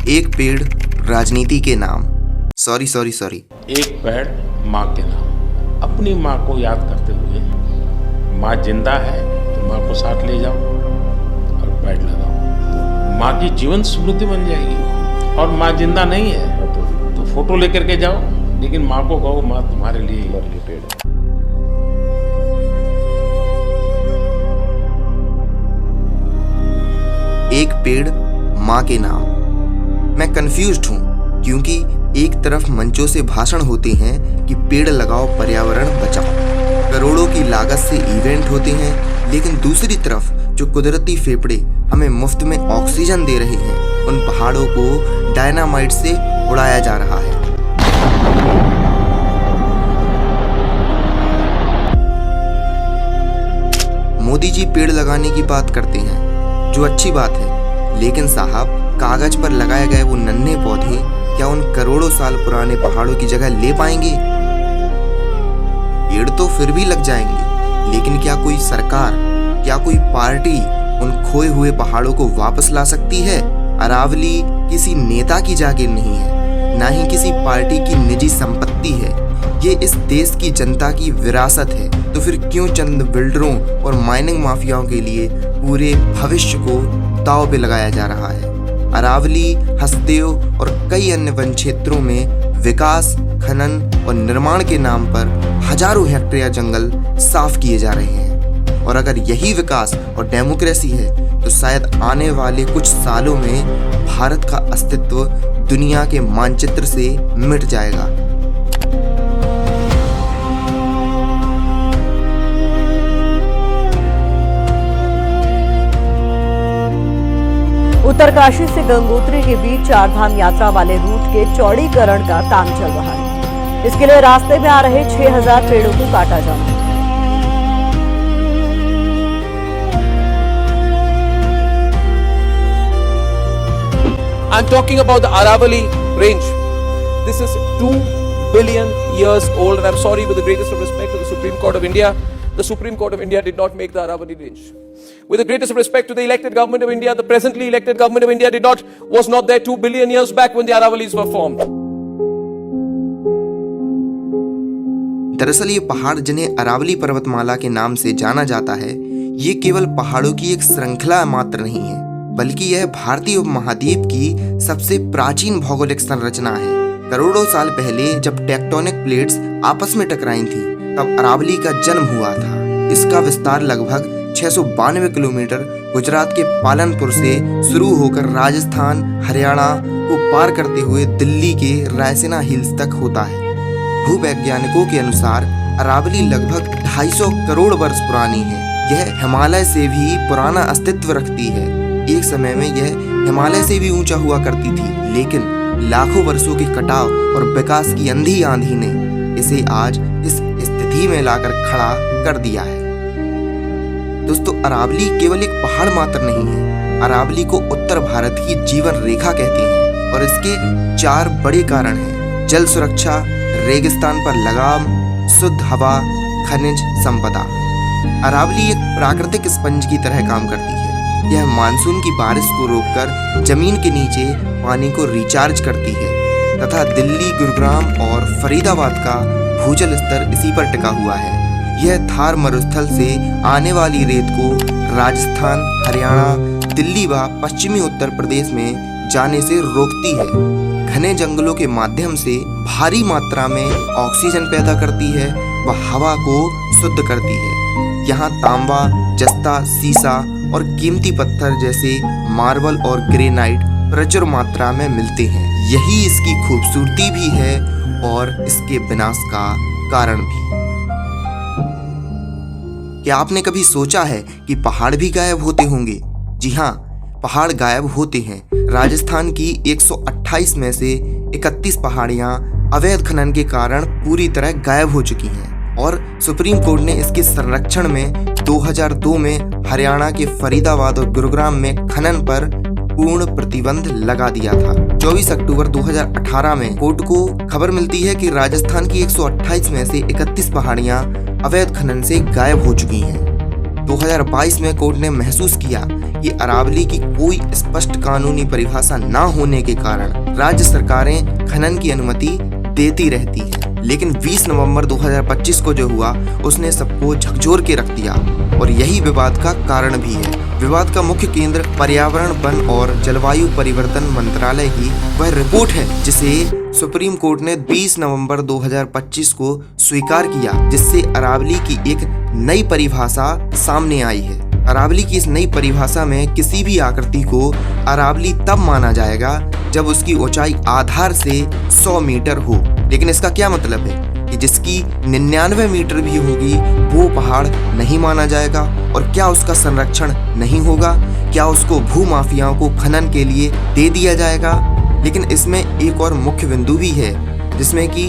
एक पेड़ राजनीति के नाम। सॉरी। एक पेड़ माँ के नाम। अपनी माँ को याद करते हुए, माँ जिंदा है तो माँ को साथ ले जाओ और पेड़ लगाओ। माँ की जीवन स्मृति बन जाएगी। और माँ जिंदा नहीं है तो फोटो लेकर के जाओ, लेकिन माँ को कहो माँ तुम्हारे लिए पेड़ है। एक पेड़ माँ के नाम। मैं कंफ्यूज्ड हूँ क्योंकि एक तरफ मंचों से भाषण होते हैं कि पेड़ लगाओ पर्यावरण बचाओ, करोड़ों की लागत से इवेंट होते हैं, लेकिन दूसरी तरफ जो कुदरती फेफड़े हमें मुफ्त में ऑक्सीजन दे रहे हैं, उन पहाड़ों को डायनामाइट से उड़ाया जा रहा है। मोदी जी पेड़ लगाने की बात करते हैं, जो अच्छी बात है, लेकिन साहब कागज पर लगाए गए वो नन्हे पौधे क्या उन करोड़ों साल पुराने पहाड़ों की जगह ले पाएंगे? पेड़ तो फिर भी लग जाएंगे, लेकिन क्या कोई सरकार, क्या कोई पार्टी उन खोए हुए पहाड़ों को वापस ला सकती है? अरावली किसी नेता की जागीर नहीं है, ना ही किसी पार्टी की निजी संपत्ति है। ये इस देश की जनता की विरासत है। तो फिर क्यों चंद बिल्डरों और माइनिंग माफियाओं के लिए पूरे भविष्य को दांव पे लगाया जा रहा है? अरावली, हसदेव और कई अन्य वन क्षेत्रों में विकास, खनन और निर्माण के नाम पर हजारों हेक्टेयर जंगल साफ किए जा रहे हैं। और अगर यही विकास और डेमोक्रेसी है तो शायद आने वाले कुछ सालों में भारत का अस्तित्व दुनिया के मानचित्र से मिट जाएगा। उत्तरकाशी से गंगोत्री के बीच चारधाम यात्रा वाले रूट के चौड़ीकरण का काम चल रहा है। इसके लिए रास्ते में आ रहे 6000 पेड़ों को काटा जाना है। I'm talking about the Aravali range. This is 2 billion years old, and I'm sorry, with the greatest of respect to the Supreme Court of India, the Supreme Court of India did not make the Aravali range. With the greatest of respect to the elected government of India, the presently elected government of India was not there 2 billion years back when the Aravalis were formed. दरअसल ये पहाड़ जिन्हें अरावली पर्वतमाला के नाम से जाना जाता है, ये केवल पहाड़ों की एक श्रृंखला मात्र नहीं है, बल्कि यह भारतीय उपमहाद्वीप की सबसे प्राचीन भौगोलिक संरचना है। करोड़ों साल पहले जब टेक्टोनिक प्लेट्स आपस में टकराई थी, तब अरावली का जन्म हुआ था। इसका विस्तार लगभग 692 किलोमीटर गुजरात के पालनपुर से शुरू होकर राजस्थान, हरियाणा को पार करते हुए दिल्ली के रायसीना हिल्स तक होता है। भूवैज्ञानिकों के अनुसार अरावली लगभग 250 करोड़ वर्ष पुरानी है। यह हिमालय से भी पुराना अस्तित्व रखती है। एक समय में यह हिमालय से भी ऊंचा हुआ करती थी, लेकिन लाखों वर्षों के कटाव और विकास की अंधी आंधी ने इसे आज इस स्थिति में लाकर खड़ा कर दिया है। दोस्तों, अरावली केवल एक पहाड़ मात्र नहीं है। अरावली को उत्तर भारत की जीवन रेखा कहते हैं और इसके 4 बड़े कारण हैं: जल सुरक्षा, रेगिस्तान पर लगाम, शुद्ध हवा, खनिज संपदा। अरावली एक प्राकृतिक स्पंज की तरह काम करती है। यह मानसून की बारिश को रोककर जमीन के नीचे पानी को रिचार्ज करती है तथा दिल्ली, गुरुग्राम और फरीदाबाद का भूजल स्तर इसी पर टिका हुआ है। यह थार मरुस्थल से आने वाली रेत को राजस्थान, हरियाणा, दिल्ली व पश्चिमी उत्तर प्रदेश में जाने से रोकती है। घने जंगलों के माध्यम से भारी मात्रा में ऑक्सीजन पैदा करती है व हवा को शुद्ध करती है। यहाँ तांबा, जस्ता, सीसा और कीमती पत्थर जैसे मार्बल और ग्रेनाइट प्रचुर मात्रा में मिलते हैं। यही इसकी खूबसूरती भी है और इसके विनाश का कारण भी। क्या आपने कभी सोचा है कि पहाड़ भी गायब होते होंगे? जी हाँ, पहाड़ गायब होते हैं। राजस्थान की 128 में से 31 पहाड़ियां अवैध खनन के कारण पूरी तरह गायब हो चुकी हैं और सुप्रीम कोर्ट ने इसके संरक्षण में 2002 में हरियाणा के फरीदाबाद और गुरुग्राम में खनन पर पूर्ण प्रतिबंध लगा दिया था। 24 अक्टूबर 2018 में कोर्ट को खबर मिलती है कि राजस्थान की 128 में से 31 पहाड़ियां अवैध खनन से गायब हो चुकी हैं। 2022 में कोर्ट ने महसूस किया कि अरावली की कोई स्पष्ट कानूनी परिभाषा न होने के कारण राज्य सरकारें खनन की अनुमति देती रहती है। लेकिन 20 नवंबर 2025 को जो हुआ उसने सबको झकझोर के रख दिया और यही विवाद का कारण भी है। विवाद का मुख्य केंद्र पर्यावरण, वन और जलवायु परिवर्तन मंत्रालय की वह रिपोर्ट है जिसे सुप्रीम कोर्ट ने 20 नवंबर 2025 को स्वीकार किया, जिससे अरावली की एक नई परिभाषा सामने आई है। अरावली की इस नई परिभाषा में किसी भी आकृति को अरावली तब माना जाएगा जब उसकी ऊंचाई आधार से 100 मीटर हो। लेकिन इसका क्या मतलब है कि जिसकी 99 मीटर भी होगी वो पहाड़ नहीं माना जाएगा? और क्या उसका संरक्षण नहीं होगा? क्या उसको भूमाफियाओं को खनन के लिए दे दिया जाएगा? लेकिन इसमें एक और मुख्य बिंदु भी है, जिसमें कि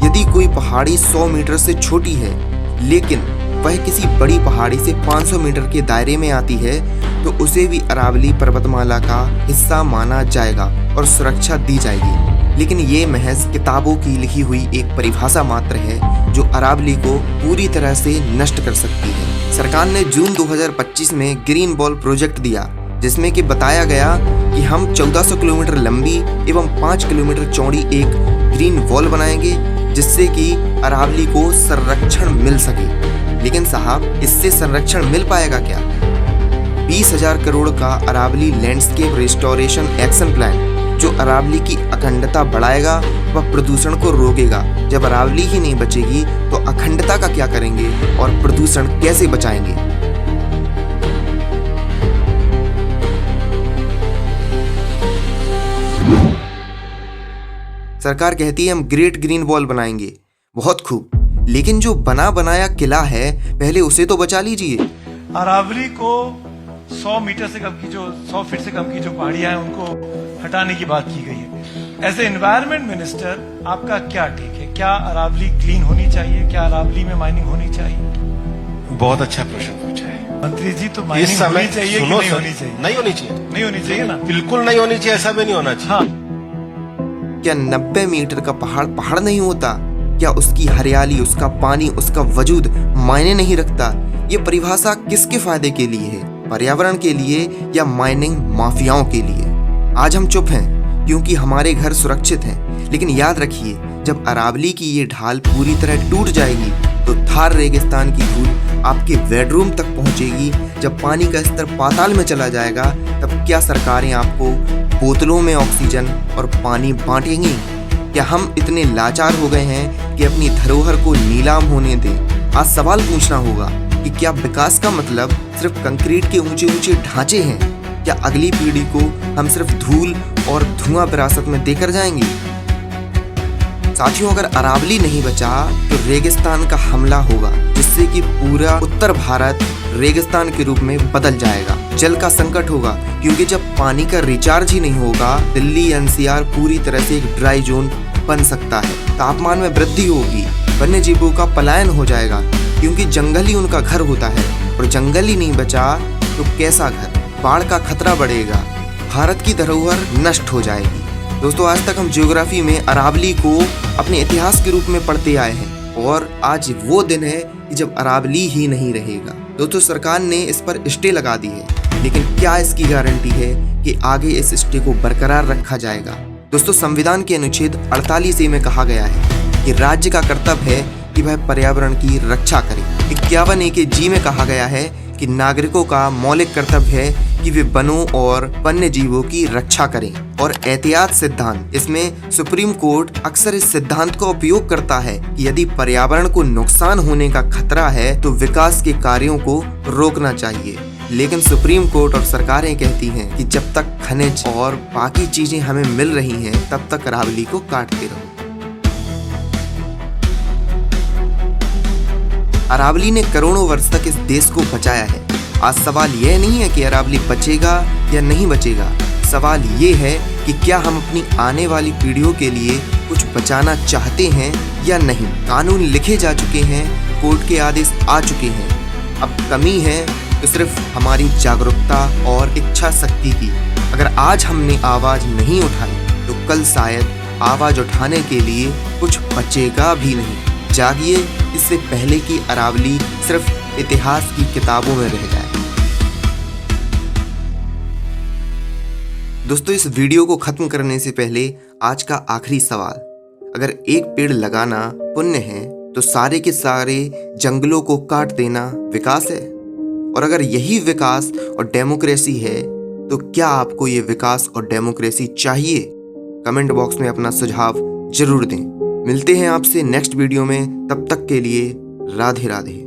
यदि कोई पहाड़ी 100 मीटर से छोटी है लेकिन वह किसी बड़ी पहाड़ी से 500 मीटर के दायरे में आती है तो उसे भी अरावली पर्वतमाला का हिस्सा माना जाएगा और सुरक्षा दी जाएगी। लेकिन ये महज किताबों की लिखी हुई एक परिभाषा मात्र है जो अरावली को पूरी तरह से नष्ट कर सकती है। सरकार ने जून 2025 में ग्रीन वॉल प्रोजेक्ट दिया, जिसमें कि बताया गया कि हम 1400 किलोमीटर लंबी एवं 5 किलोमीटर चौड़ी एक ग्रीन वॉल बनाएंगे जिससे कि अरावली को संरक्षण मिल सके। लेकिन साहब, इससे संरक्षण मिल पाएगा क्या? 20,000 करोड़ का Aravalli landscape restoration action plan जो अरावली की अखंडता बढ़ाएगा व प्रदूषण को रोकेगा। जब अरावली ही नहीं बचेगी तो अखंडता का क्या करेंगे और प्रदूषण कैसे बचाएंगे? सरकार कहती है हम ग्रेट ग्रीन वॉल बनाएंगे, बहुत खूब, लेकिन जो बना बनाया किला है पहले उसे तो बचा लीजिए। अरावली को 100 मीटर से कम की 100 फीट से कम की जो पहाड़ियां हैं उनको हटाने की बात की गई है। एज ए एनवायरमेंट मिनिस्टर आपका क्या टेक है? क्या अरावली क्लीन होनी चाहिए? क्या अरावली में माइनिंग होनी चाहिए? बहुत अच्छा प्रश्न पूछा है मंत्री जी। तो इस माइनिंग समय होनी चाहिए कि सुनो नहीं सर, होनी चाहिए? नहीं होनी चाहिए, नहीं होनी चाहिए ना, बिल्कुल नहीं होनी चाहिए, ऐसा भी नहीं होना चाहिए। हाँ। क्या 90 मीटर का पहाड़ पहाड़ नहीं होता? क्या उसकी हरियाली, उसका पानी, उसका वजूद मायने नहीं रखता? ये परिभाषा किसके फायदे के लिए है? पर्यावरण के लिए या माइनिंग माफियाओं के लिए? आज हम चुप हैं क्योंकि हमारे घर सुरक्षित हैं, लेकिन याद रखिए जब अरावली की ये ढाल पूरी तरह टूट जाएगी तो थार रेगिस्तान की धूल आपके बेडरूम तक पहुंचेगी। जब पानी का स्तर पाताल में चला जाएगा तब क्या सरकारें आपको बोतलों में ऑक्सीजन और पानी बांटेंगी? क्या हम इतने लाचार हो गए हैं कि अपनी धरोहर को नीलाम होने दें? आज सवाल पूछना होगा कि क्या विकास का मतलब सिर्फ कंक्रीट के ऊंचे ऊंचे ढांचे हैं? क्या अगली पीढ़ी को हम सिर्फ धूल और धुआं विरासत में देकर जाएंगे? साथियों, अगर अरावली नहीं बचा तो रेगिस्तान का हमला होगा, जिससे कि पूरा उत्तर भारत रेगिस्तान के रूप में बदल जाएगा। जल का संकट होगा क्योंकि जब पानी का रिचार्ज ही नहीं होगा दिल्ली एनसीआर पूरी तरह से एक ड्राई जोन बन सकता है। तापमान में वृद्धि होगी, वन्य जीवों का पलायन हो जाएगा क्योंकि जंगल ही उनका घर होता है, और जंगल ही नहीं बचा तो कैसा घर? बाढ़ का खतरा बढ़ेगा, भारत की धरोहर नष्ट हो जाएगी। दोस्तों, आज तक हम ज्योग्राफी में अरावली को अपने इतिहास के रूप में पढ़ते आए हैं और आज वो दिन है कि जब अरावली ही नहीं रहेगा। दोस्तों, सरकार ने इस पर स्टे लगा दी है, लेकिन क्या इसकी गारंटी है कि आगे इस स्टे को बरकरार रखा जाएगा? दोस्तों, संविधान के अनुच्छेद 48 में कहा गया है कि राज्य का कर्तव्य है कि वह पर्यावरण की रक्षा करे। 51 में कहा गया है कि नागरिकों का मौलिक कर्तव्य है कि वे वनों और वन्य जीवों की रक्षा करें। और एहतियात सिद्धांत, इसमें सुप्रीम कोर्ट अक्सर इस सिद्धांत का उपयोग करता है कि यदि पर्यावरण को नुकसान होने का खतरा है तो विकास के कार्यों को रोकना चाहिए। लेकिन सुप्रीम कोर्ट और सरकारें कहती हैं कि जब तक खनिज और बाकी चीजें हमें मिल रही हैं तब तक अरावली को काटते रहो। अरावली ने करोड़ों वर्ष तक इस देश को बचाया है। आज सवाल यह नहीं है कि अरावली बचेगा या नहीं बचेगा, सवाल ये है कि क्या हम अपनी आने वाली पीढ़ियों के लिए कुछ बचाना चाहते हैं या नहीं। कानून लिखे जा चुके हैं, कोर्ट के आदेश आ चुके हैं, अब कमी है तो सिर्फ हमारी जागरूकता और इच्छा शक्ति की। अगर आज हमने आवाज नहीं उठाई तो कल शायद आवाज उठाने के लिए कुछ बचेगा भी नहीं। जागिए, इससे पहले कि अरावली सिर्फ इतिहास की किताबों में रह जाए। दोस्तों, इस वीडियो को खत्म करने से पहले आज का आखिरी सवाल, अगर एक पेड़ लगाना पुण्य है तो सारे के सारे जंगलों को काट देना विकास है? और अगर यही विकास और डेमोक्रेसी है तो क्या आपको ये विकास और डेमोक्रेसी चाहिए? कमेंट बॉक्स में अपना सुझाव जरूर दें। मिलते हैं आपसे नेक्स्ट वीडियो में, तब तक के लिए राधे राधे।